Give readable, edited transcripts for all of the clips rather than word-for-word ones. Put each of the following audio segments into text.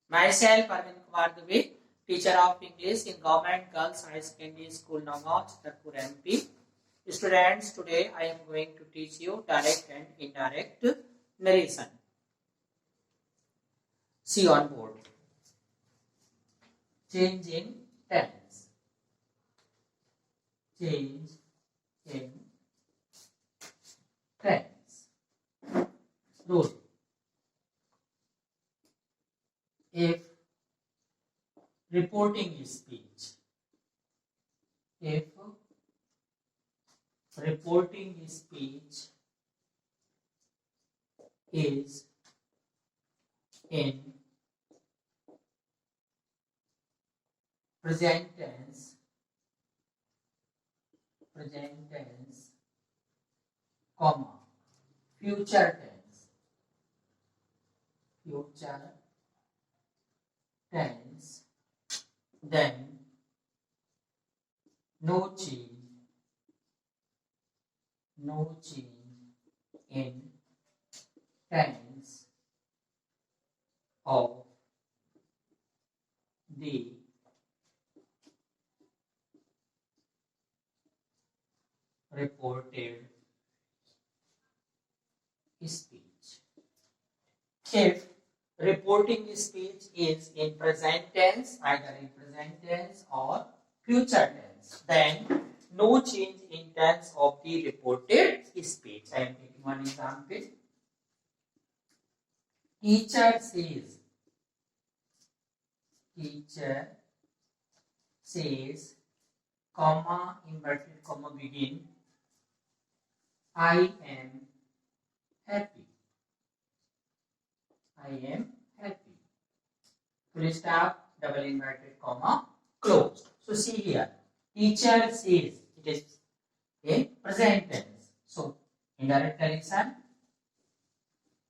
Myself, Arvind Kumar Dubey, teacher of English in Government Girls High Secondary School, Nagaon, Chhatarpur, MP. Students, today I am going to teach you direct and indirect narration. See on board. Change in tense. Change in tense. Rule. If reporting speech, if reporting speech is in present tense, comma, future tense, then no change in tense of the reported speech. If reporting speech is in present tense, either in present tense or future tense, then no change in tense of the reported speech. I am taking one example. Teacher says, comma, inverted comma, begin, I am happy. Full stop, double inverted comma, closed. So see here, teacher says, it is in present tense. So indirect narration,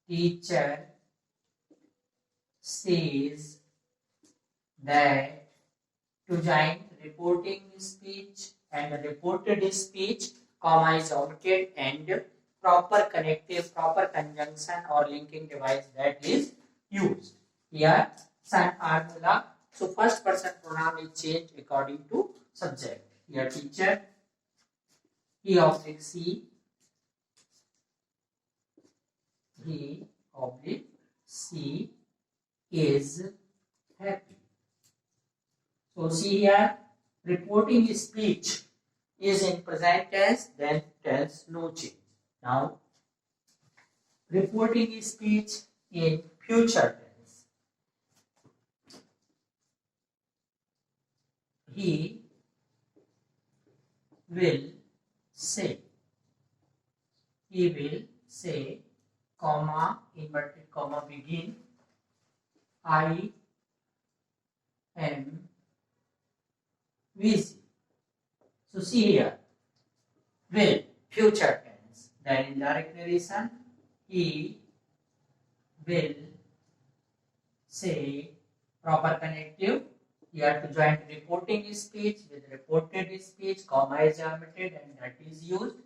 teacher says that to join reporting speech and reported speech, comma is omitted and proper connective, proper conjunction or linking device that is used. Here, some formula. So first person pronoun is changed according to subject. Here, teacher, he oblique she, is happy. So see here, reporting speech is in present tense, then tense no change. Now, reporting speech in future tense. He will say, comma, inverted comma, begin, I am busy. So see here, will, future tense, then indirect narration, he will say, proper connective. Here to join reporting speech with reported speech, comma is omitted and that is used.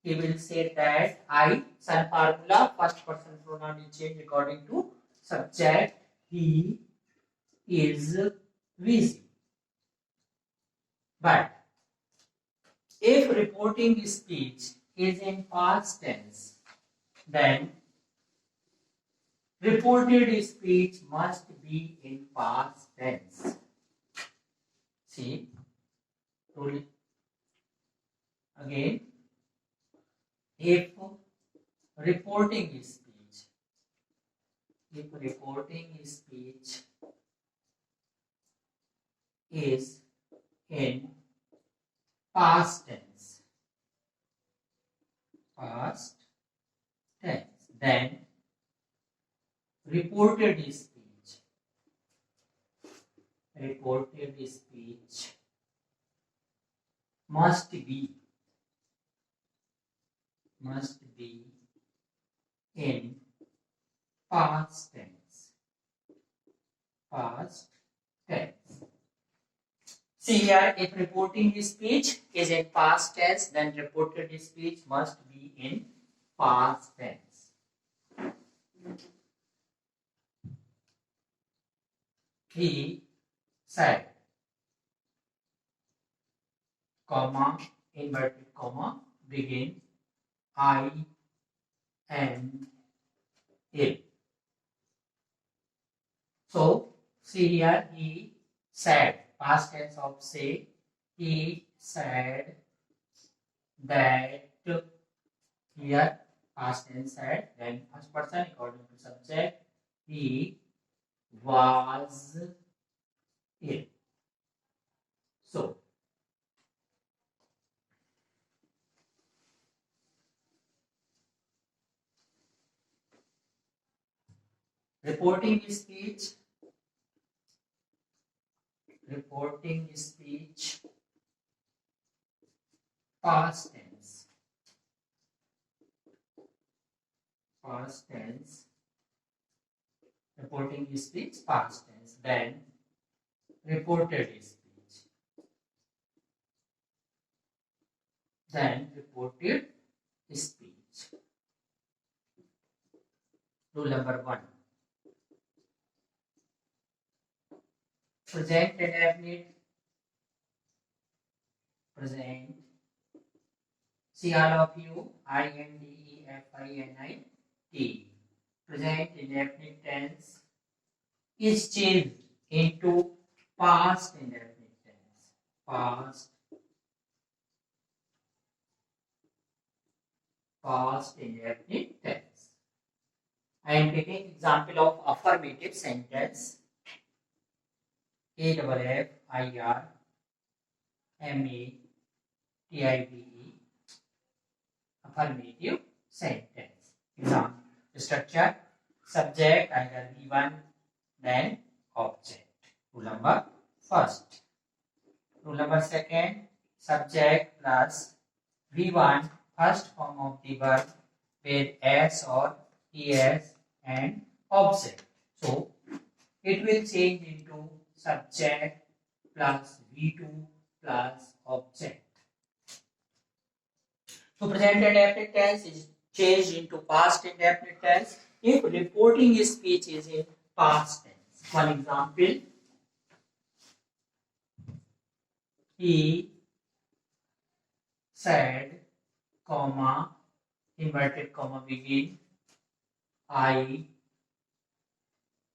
He will say that I, some formula, first person pronoun is changed according to subject. He is busy. But if reporting speech is in past tense, then reported speech must be in past tense. See, rule again. If reporting speech is in past tense, then reported speech must be in past tense. See here, if reporting speech is in past tense, then reported speech must be in past tense. he said, comma, inverted comma, begin, I am ill. So, see here, he said, past tense of say, he said that, here, past tense said, then first person according to subject, he was ill. So, reporting speech, past tense, reporting speech, past tense, then reported speech, speech. Rule number 1. Present indefinite, present, see all of you, INDEFINIT. Present indefinite tense is changed into past indefinite tense. Past indefinite tense. I am taking example of affirmative sentence. AFFIRMATIVE, affirmative sentence. Example structure: subject either V1, then object. Rule number first. Rule number second: subject plus V1, first form of the verb with S or ES and object. So it will change into subject plus V2 plus object. So present indefinite tense is changed into past indefinite tense if reporting speech is in past tense. One example: he said, comma, inverted comma, begin, I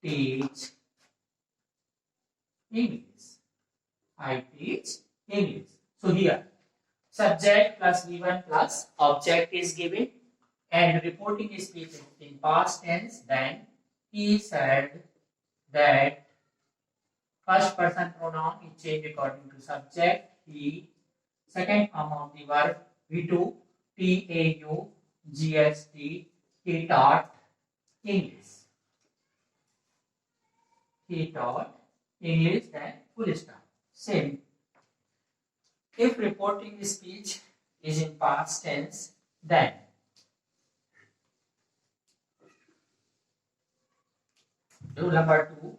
teach English. I teach English. So here, subject plus V1 plus object is given and reporting speech in past tense. Then he said that, first person pronoun is changed according to subject, he, second form of the verb V2, TAUGST, he taught English. He taught English, then full stop. Same. If reporting speech is in past tense, then rule number 2,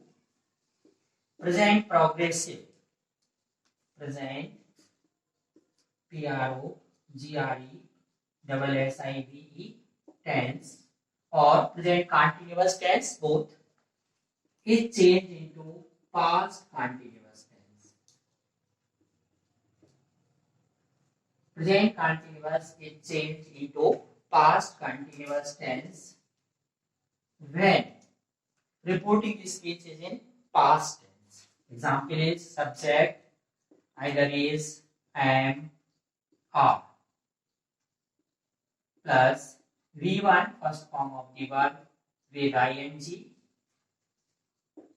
present progressive, present PROGRESSIVE tense or present continuous tense, both, is changed into past continuous tense. Present continuous is changed into past continuous tense when reporting speech is in past tense. Example is subject either is, am, are, plus V1, first form of the verb with ing,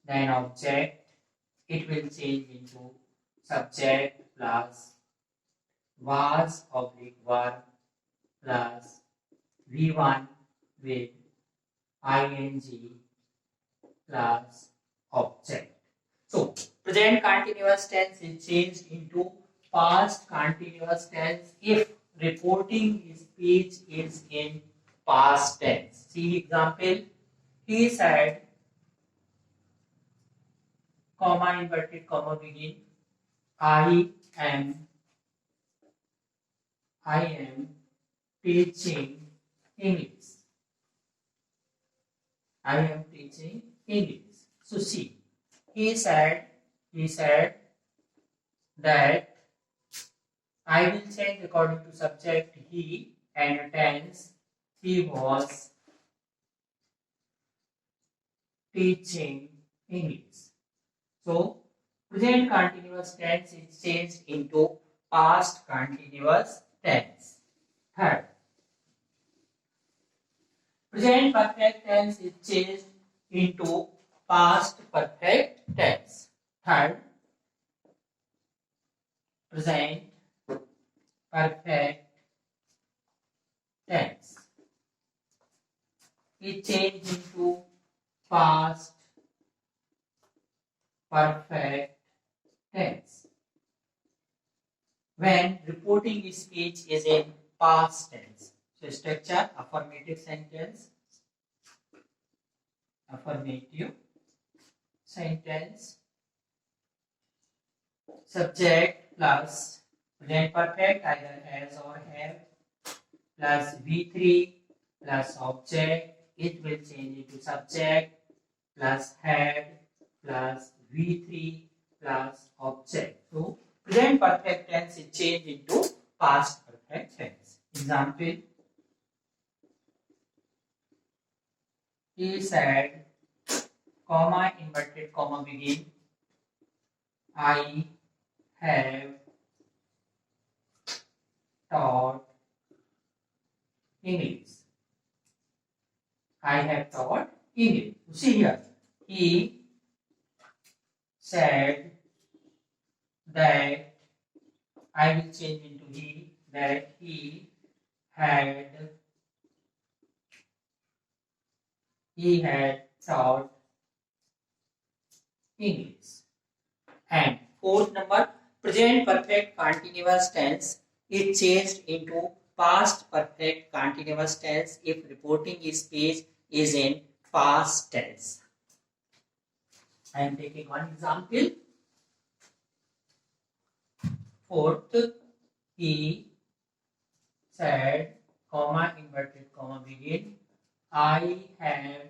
then object, it will change into subject plus was oblique verb plus V1 with ing plus object. So present continuous tense is changed into past continuous tense if reporting speech is in past tense. See example: he said, comma, inverted comma, begin, I am teaching English. I am teaching English. So see, he said that I will change according to subject he and tense. He was teaching English. So present continuous tense is changed into past continuous tense. Third, present perfect tense is changed into past perfect tense. Third, present perfect tense is changed into past perfect tense when reporting speech is in past tense. So structure: affirmative sentence, subject plus present perfect either has or have plus V3 plus object. It will change into subject plus had plus V3 plus object. So present perfect tense is changed into past perfect tense. Example: he said, comma, inverted comma begin, I have taught English. I have taught English. You see here, he said that, I will change into he, that he had taught English. And fourth number, present perfect continuous tense is changed into past perfect continuous tense if reporting speech is in past tense. I am taking one example. Fourth, he said, comma, inverted comma begin, I have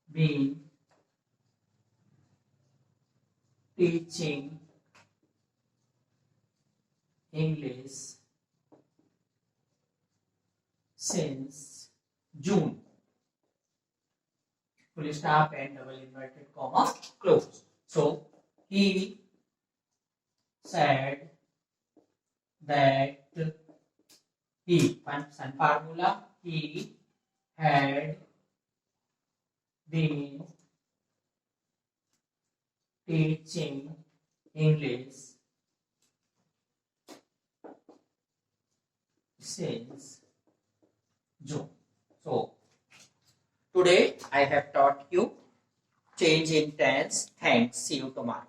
been teaching English since June. Full stop and double inverted comma close. So he said that he, some formula, he had been teaching English since June. So today I have taught you change in tense. Thanks. See you tomorrow.